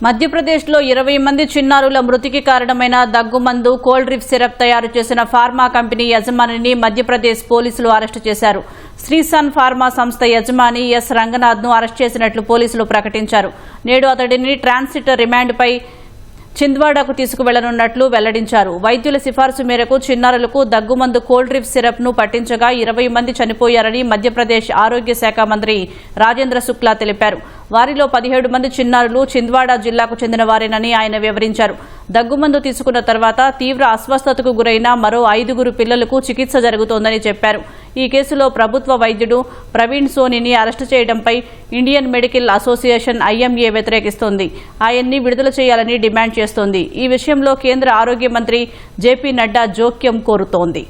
మధ్యప్రదేశ్లో 20 మంది చిన్నారుల మృతికి కారణమైన దగ్గుమందు కోల్డ్ డ్రిప్ సిరప్ తయారు చేసిన ఫార్మా కంపెనీ యజమానిని మధ్యప్రదేశ్ పోలీసులు అరెస్టు చేశారు. శ్రీసన్ ఫార్మా సంస్థ యజమాని ఎస్ రంగనాథ్ను అరెస్ట్ చేసినట్లు పోలీసులు ప్రకటించారు. నేడు అతడిని ట్రాన్సిట్ రిమాండ్పై చింద్వాడాకు తీసుకువెళ్లనున్నట్లు వెల్లడించారు. వైద్యుల సిఫార్సు మేరకు చిన్నారులకు దగ్గుమందు కోల్డ్ డ్రిప్ సిరప్ ను పట్టించగా 20 మంది చనిపోయారని మధ్యప్రదేశ్ ఆరోగ్య శాఖ మంత్రి రాజేంద్ర శుక్లా తెలిపారు. వారిలో 17 మంది చిన్నారులు చింద్వాడా జిల్లాకు చెందిన వారేనని ఆయన వివరించారు. దగ్గుమందు తీసుకున్న తర్వాత తీవ్ర అస్వస్థతకు గురైన మరో 5 పిల్లలకు చికిత్స జరుగుతోందని చెప్పారు. ఈ కేసులో ప్రభుత్వ వైద్యుడు ప్రవీణ్ సోనీని అరెస్టు చేయడంపై ఇండియన్ మెడికల్ అసోసియేషన్ IMA వ్యతిరేకిస్తోంది. ఆయన్ని విడుదల చేయాలని డిమాండ్ చేస్తోంది. ఈ విషయంలో కేంద్ర ఆరోగ్య మంత్రి JP నడ్డా జోక్యం కోరుతోంది.